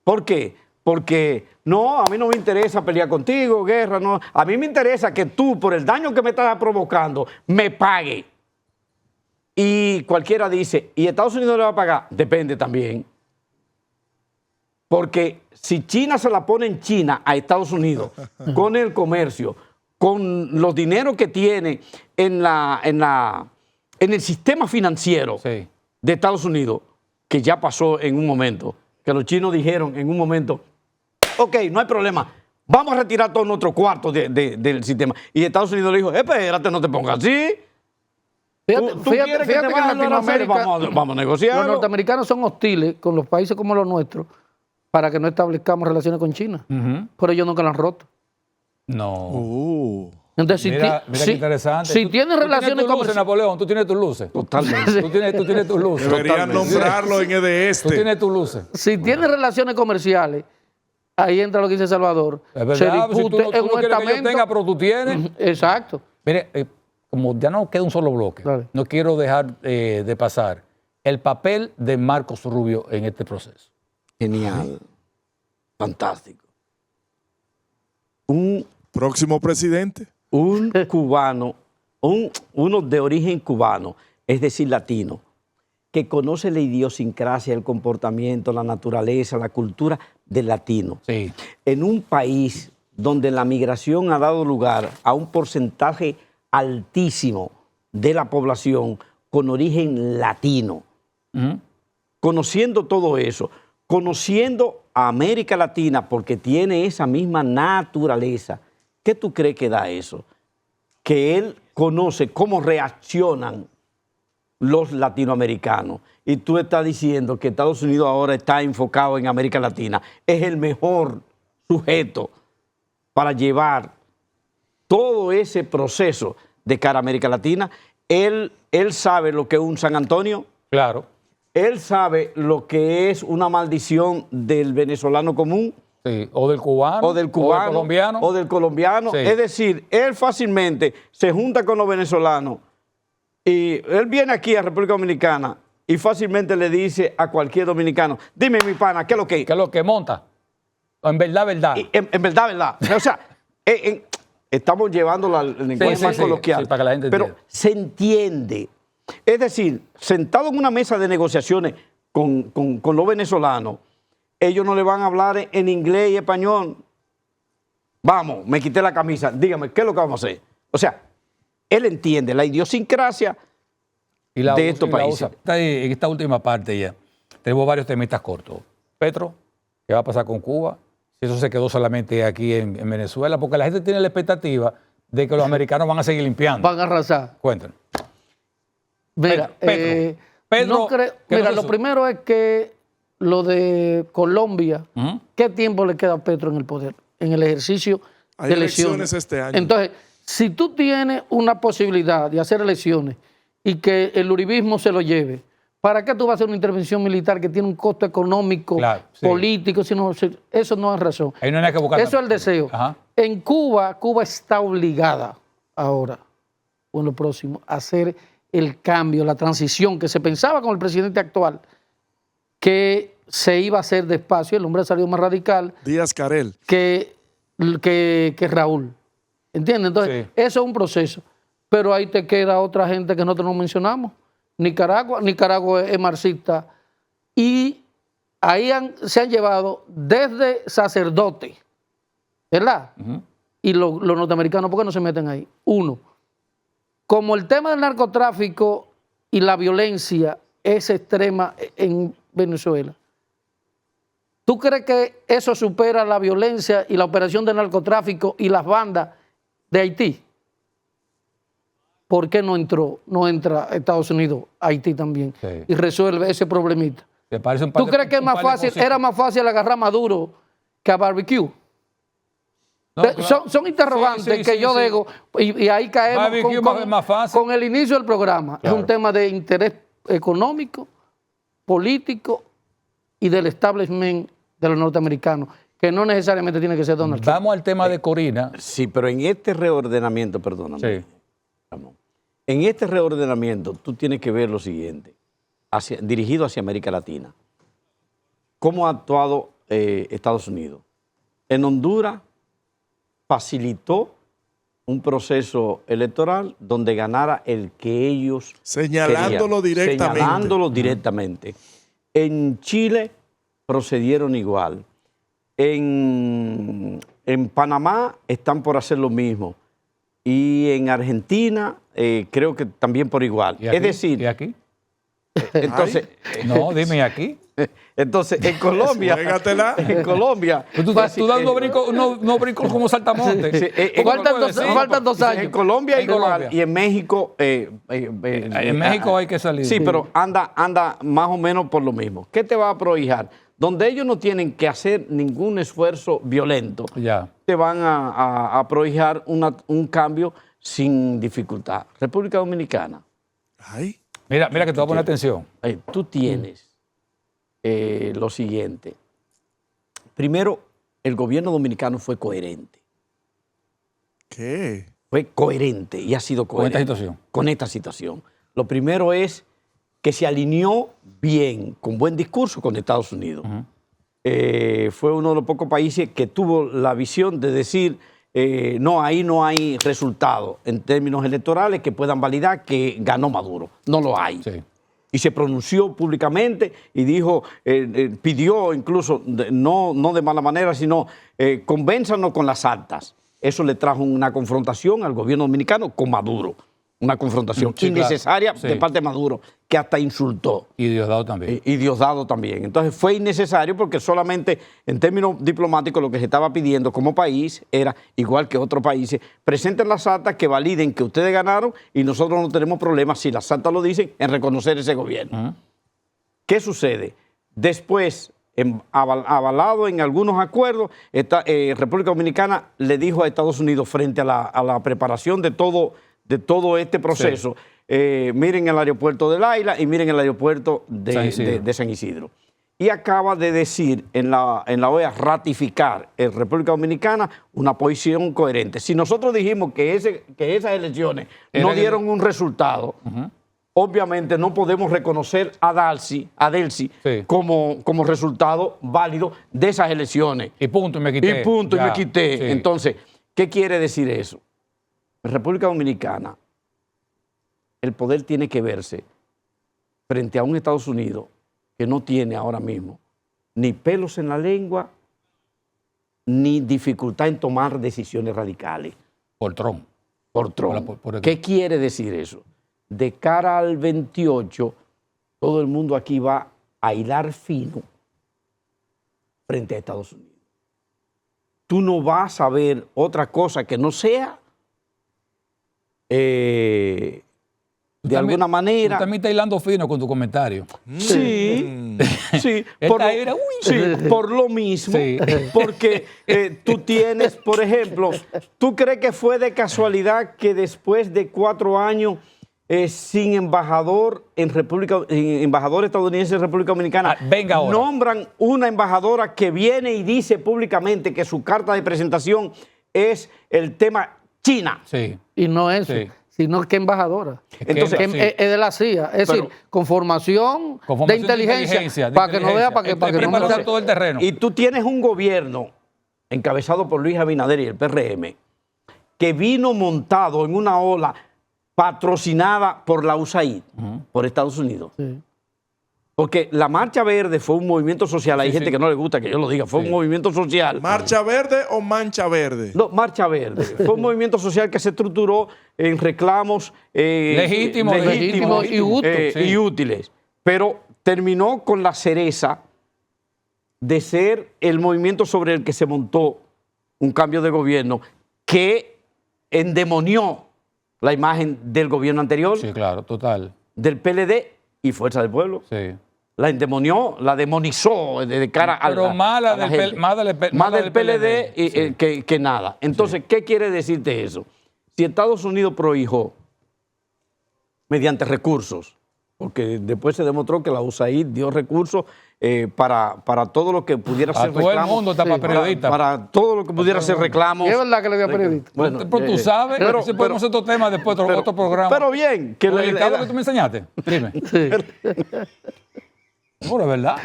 ¿Por qué? Porque no, a mí no me interesa pelear contigo, guerra, no. A mí me interesa que tú, por el daño que me estás provocando, me pague. Y cualquiera dice, ¿y Estados Unidos le va a pagar? Depende también. Porque si China se la pone en China a Estados Unidos, con el comercio, con los dineros que tiene en el sistema financiero de Estados Unidos, que ya pasó en un momento, que los chinos dijeron en un momento, ok, no hay problema, vamos a retirar todo nuestro cuarto del sistema. Y Estados Unidos le dijo, espérate, no te pongas así. Fíjate que en Latinoamérica vamos a negociar. Los norteamericanos son hostiles con los países como los nuestros para que no establezcamos relaciones con China. Pero ellos nunca las han roto. No. Entonces, mira qué interesante. Si tienes relaciones con Napoleón, tú tienes tus luces. Totalmente. Tú tienes tus luces. Deberían nombrarlo en el de este. Tú tienes tus luces. Si tienes relaciones comerciales, ahí entra lo que dice Salvador. Es verdad, se discute tú en no un quieres que yo estamento. tenga, pero tú tienes. Exacto. Mire, como ya no queda un solo bloque, no quiero dejar de pasar el papel de Marcos Rubio en este proceso. Genial. Fantástico. Próximo presidente. Un cubano, uno de origen cubano, es decir, latino, que conoce la idiosincrasia, el comportamiento, la naturaleza, la cultura del latino. Sí. En un país donde la migración ha dado lugar a un porcentaje altísimo de la población con origen latino. Conociendo todo eso, conociendo a América Latina porque tiene esa misma naturaleza, ¿qué tú crees que da eso? Que él conoce cómo reaccionan los latinoamericanos. Y tú estás diciendo que Estados Unidos ahora está enfocado en América Latina. Es el mejor sujeto para llevar todo ese proceso de cara a América Latina. Él sabe lo que es un San Antonio. Claro. Él sabe lo que es una maldición del venezolano común. Sí, o del cubano, o del cubano, o del colombiano. Sí. Es decir, él fácilmente se junta con los venezolanos y él viene aquí a República Dominicana y fácilmente le dice a cualquier dominicano, dime mi pana, ¿qué es lo que? ¿Qué es lo que monta? En verdad. En verdad. O sea, estamos llevándolo al lenguaje más coloquial, para que la gente pero entienda. Se entiende. Es decir, sentado en una mesa de negociaciones con los venezolanos, ellos no le van a hablar en inglés y español. Vamos, me quité la camisa, dígame, ¿qué es lo que vamos a hacer? O sea, él entiende la idiosincrasia de estos países. En esta última parte ya, tenemos varios temistas cortos. Petro, ¿qué va a pasar con Cuba? Si eso se quedó solamente aquí en Venezuela, porque la gente tiene la expectativa de que los americanos van a seguir limpiando. Van a arrasar. Cuéntanos. Mira, Pedro, mira, lo primero es que lo de Colombia, ¿qué tiempo le queda a Petro en el poder? En el ejercicio Hay de elecciones este año. Entonces, si tú tienes una posibilidad de hacer elecciones y que el uribismo se lo lleve, ¿para qué tú vas a hacer una intervención militar que tiene un costo económico, político? Eso no es razón. Ahí no hay nada que buscar. Eso es el deseo. Ajá. En Cuba está obligada ahora, o en lo próximo, a hacer el cambio, la transición que se pensaba con el presidente actual, que se iba a hacer despacio. El hombre salió más radical. Díaz-Canel. Que Raúl. ¿Entiendes? Entonces, eso es un proceso. Pero ahí te queda otra gente que nosotros no mencionamos. Nicaragua es marxista. Y ahí se han llevado desde sacerdotes, ¿verdad? Y los norteamericanos, ¿por qué no se meten ahí? Uno, como el tema del narcotráfico y la violencia es extrema en Venezuela, ¿tú crees que eso supera la violencia y la operación del narcotráfico y las bandas de Haití? ¿Por qué no entra Estados Unidos a Haití también y resuelve ese problemita? ¿Te parece un par ¿Tú de- crees que es un más par de fácil, cositas? era más fácil agarrar a Maduro que a Barbecue? No, claro. Son interrogantes Sí, sí, que sí, yo sí. digo, y ahí caemos Barbecue es más fácil. con el inicio del programa. Claro. Es un tema de interés económico, político y del establishment de los norteamericanos, que no necesariamente tiene que ser Donald Trump. Vamos al tema de Corina. Sí, pero en este reordenamiento, perdóname, Sí. Ramón, en este reordenamiento tú tienes que ver lo siguiente, dirigido hacia América Latina. ¿Cómo ha actuado Estados Unidos? En Honduras facilitó un proceso electoral donde ganara el que ellos Señalándolo querían, directamente. señalándolo directamente. En Chile procedieron igual. En Panamá están por hacer lo mismo. Y en Argentina creo que también por igual. ¿Y aquí? Es decir, ¿Y aquí? entonces, No, dime ¿y aquí. entonces en Colombia, Juégatela. en Colombia, Tú dando brincos, no brincos como saltamontes. Sí, ¿Cómo faltan puedes dos- decir? faltan 2 años. en Colombia En igual Colombia. y en México. En México hay que salir. Sí, pero anda más o menos por lo mismo. ¿Qué te va a prohijar? Donde ellos no tienen que hacer ningún esfuerzo violento, Ya. te van a prohijar un cambio sin dificultad. República Dominicana, Ay, Mira que te voy a poner atención. tú tienes lo siguiente. Primero, el gobierno dominicano fue coherente. ¿qué? Fue coherente y ha sido Con esta coherente situación. con esta situación. Lo primero es que se alineó bien, con buen discurso con Estados Unidos. Fue uno de los pocos países que tuvo la visión de decir, no, ahí no hay resultado en términos electorales que puedan validar que ganó Maduro. No lo hay. Sí. Y se pronunció públicamente y dijo, pidió incluso, no de mala manera, sino convénzanos con las actas. Eso le trajo una confrontación al gobierno dominicano con Maduro. Una confrontación Sí, claro. innecesaria Sí. de parte de Maduro, que hasta insultó. Y Diosdado también. Y Diosdado también. Entonces fue innecesario porque solamente en términos diplomáticos lo que se estaba pidiendo como país era, igual que otros países, presenten las actas que validen que ustedes ganaron y nosotros no tenemos problemas, si las actas lo dicen, en reconocer ese gobierno. ¿Qué sucede? Después, avalado en algunos acuerdos, República Dominicana le dijo a Estados Unidos frente a la preparación de todo este proceso, miren el aeropuerto de Laila y miren el aeropuerto de San Isidro. Y acaba de decir en la OEA ratificar en República Dominicana una posición coherente. Si nosotros dijimos que esas elecciones no dieron un resultado, obviamente no podemos reconocer a Delcy Sí. como resultado válido de esas elecciones. Y punto, y me quité. Y punto, y Ya. me quité. Sí. Entonces, ¿qué quiere decir eso? En República Dominicana, el poder tiene que verse frente a un Estados Unidos que no tiene ahora mismo ni pelos en la lengua, ni dificultad en tomar decisiones radicales Por Trump. por Trump. por- ¿Qué quiere decir eso? De cara al 28, todo el mundo aquí va a hilar fino frente a Estados Unidos. Tú no vas a ver otra cosa que no sea, de alguna manera. Tú también estás hilando fino con tu comentario. Sí, sí, Esta era, uy. sí, por lo mismo, Sí. porque tú tienes, por ejemplo, ¿tú crees que fue de casualidad que después de 4 años sin embajador embajador estadounidense en República Dominicana, venga ahora. nombran una embajadora que viene y dice públicamente que su carta de presentación es el tema China? Sí. Y no eso, Sí. sino que embajadora. Entonces, Que sí. es de la CIA. Es Pero- decir, con formación de inteligencia. Para que no vea, para que no me preparó sea- todo el terreno. Y tú tienes un gobierno encabezado por Luis Abinader y el PRM que vino montado en una ola patrocinada por la USAID, por Estados Unidos. Sí. Porque la Marcha Verde fue un movimiento social. Hay Sí, gente sí. que no le gusta que yo lo diga. Fue un movimiento social. ¿Marcha verde o mancha verde? No, Marcha Verde. Fue un movimiento social que se estructuró en reclamos Legítimos y útiles. Sí. y útiles. Pero terminó con la cereza de ser el movimiento sobre el que se montó un cambio de gobierno que endemonió la imagen del gobierno anterior, Sí, claro, total. del PLD y Fuerza del Pueblo. Sí. la endemonió, la demonizó de cara a Pero más del PLD sí. que nada. Entonces, ¿qué quiere decirte eso? Si Estados Unidos prohijó mediante recursos, porque después se demostró que la USAID dio recursos para todo lo que pudiera ser todo reclamo. el mundo está para periodistas. Para todo lo que pudiera ser reclamos. Y es verdad que le dio a periodista. Bueno, Pero tú sabes, si podemos hacer otro tema después, otro programa. Pero bien, que el que tú me enseñaste, dime. Sí. Bueno, es verdad.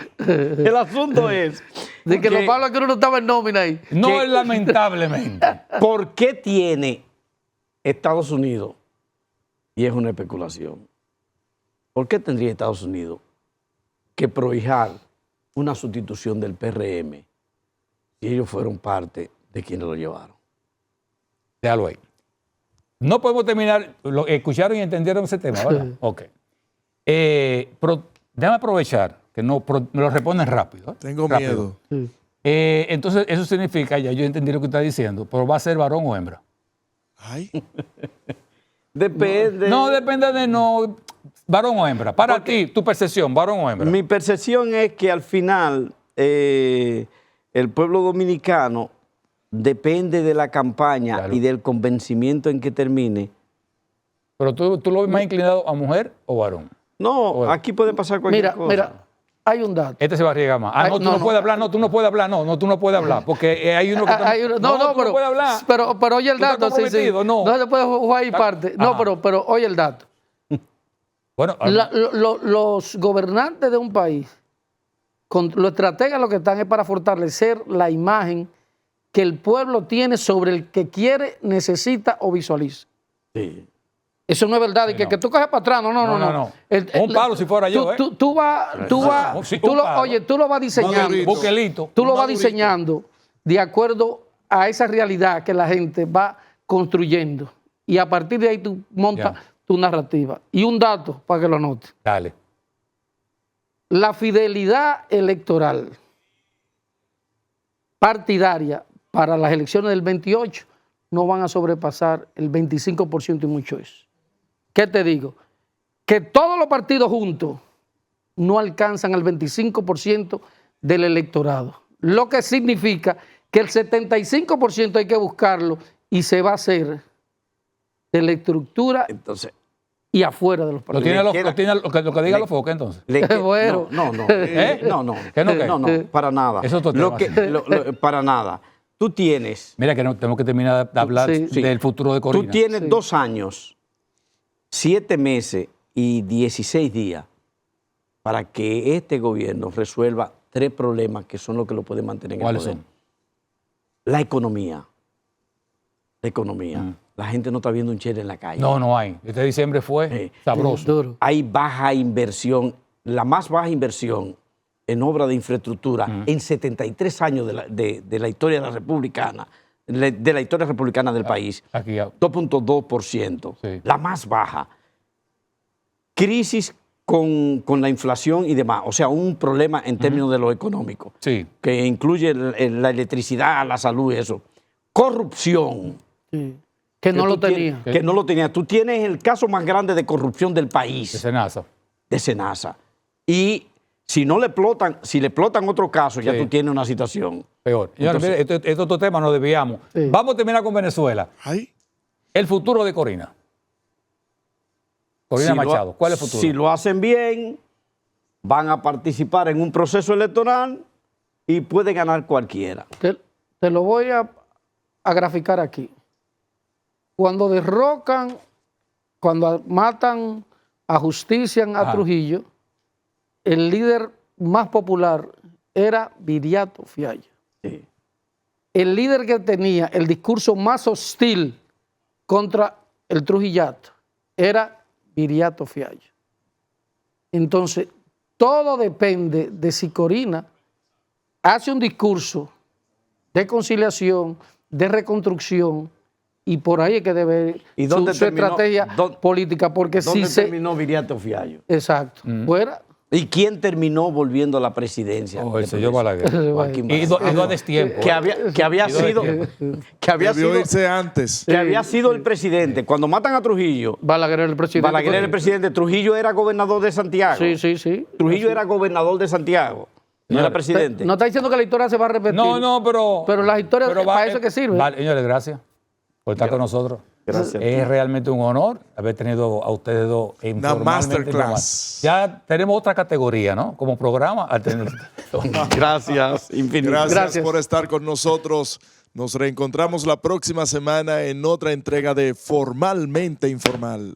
el asunto es De que que- lo malo es que uno no estaba en nómina ahí. No es lamentablemente. ¿por qué tiene Estados Unidos? Y es una especulación. ¿Por qué tendría Estados Unidos que prohijar una sustitución del PRM si ellos fueron parte de quienes lo llevaron? Déjalo ahí. No podemos terminar. Escucharon y entendieron ese tema, ¿verdad? Ok. Pero déjame aprovechar que me lo responden rápido. Tengo Rápido. miedo. Sí. Entonces, eso significa, ya yo entendí lo que está diciendo, pero ¿va a ser varón o hembra? Ay, Depende. No, depende de varón o hembra. Para ti, tu percepción, varón o hembra. Mi percepción es que al final el pueblo dominicano depende de la campaña Claro. y del convencimiento en que termine. Pero tú lo ves más inclinado a mujer o varón. No, aquí puede pasar cualquier Mira, cosa. mira, hay un dato. Este se va a arriesgar más. Ay, No, tú no, no no. puedes hablar, no, tú no puedes hablar, no, tú no puedes hablar, porque hay uno que... Hay uno- no, tú no puedes hablar. pero oye el Tú estás dato, sí, sí. comprometido, no. No se puede jugar ahí parte. No, Ajá. pero oye el dato. Bueno, Los gobernantes de un país, los estrategas lo que están es para fortalecer la imagen que el pueblo tiene sobre el que quiere, necesita o visualiza. Sí. Eso no es verdad. Y que, no. que tú coges para atrás. No. No. Un palo si fuera yo, ¿eh? Tú vas, Sí, un palo. oye, tú lo vas diseñando. Madurito. buquelito. Tú lo vas Madurito. diseñando de acuerdo a esa realidad que la gente va construyendo. Y a partir de ahí tú montas Ya. tu narrativa. Y un dato para que lo notes. Dale. La fidelidad electoral partidaria para las elecciones del 28 no van a sobrepasar el 25% y mucho eso. ¿Qué te digo? Que todos los partidos juntos no alcanzan el 25% del electorado. Lo que significa que el 75% hay que buscarlo y se va a hacer de la estructura Entonces, y afuera de los Lo partidos. tiene, queda- lo tiene lo que diga los foques entonces. Bueno. no, ¿Eh? no, ¿Qué no qué? no, para nada. Eso es otro Lo tema, que- para nada. Tú tienes Mira que no, tenemos que terminar de hablar Sí. del futuro de Corina. Tú tienes Sí. 2 años, 7 meses y 16 días para que este gobierno resuelva 3 problemas que son los que lo pueden mantener en el ¿Cuáles poder. son? La economía. La economía. La gente no está viendo un chile en la calle. No hay. Este diciembre fue Sí. sabroso. Duro. Hay baja inversión, la más baja inversión en obra de infraestructura en 73 años de la historia de la republicana, de la historia republicana del país. Aquí, 2.2%, Sí. la más baja. Crisis con la inflación y demás, o sea, un problema en términos de lo económico, sí. que incluye la electricidad, la salud y eso. Corrupción. Sí. Que no tú lo tenía. tienes- Que no lo tenía. Tú tienes el caso más grande de corrupción del país, De Senasa. de Senasa. Y si no le explotan, si le explotan otro caso, ya Sí. tú tienes una situación. Peor. Señores, Entonces- mire, este otro tema nos desviamos. Sí. Vamos a terminar con Venezuela. ay. El futuro de Corina. Corina Si lo- Machado. ¿Cuál es el futuro? Si lo hacen bien, van a participar en un proceso electoral y puede ganar cualquiera. Te lo voy a graficar aquí. Cuando derrocan, cuando matan, ajustician a Ajá. Trujillo, el líder más popular era Viriato Fiallo. Sí. El líder que tenía el discurso más hostil contra el Trujillato era Viriato Fiallo. Entonces, todo depende de si Corina hace un discurso de conciliación, de reconstrucción, y por ahí es que debe ¿Y su dónde terminó- estrategia dónde- política, porque si ¿Dónde se... terminó Viriato Fiallo? Exacto, fuera ¿Y quién terminó volviendo a la presidencia? Oh, el señor Balaguer. Joaquín Y Balaguer. a destiempo. Que había Debió irse antes. sido el presidente. Cuando matan a Trujillo, Balaguer era el presidente. Balaguer era el presidente, Trujillo era gobernador de Santiago. Sí. Trujillo era gobernador de Santiago, no era presidente. No está diciendo que la historia se va a repetir. No, pero las historias, para eso que sirve. Vale, señores, gracias por estar con nosotros. Gracias. Es realmente un honor haber tenido a ustedes dos informalmente. masterclass. Ya tenemos otra categoría, ¿no? Como programa. Al tener- Gracias, infinito. Gracias por estar con nosotros. Nos reencontramos la próxima semana en otra entrega de Formalmente Informal.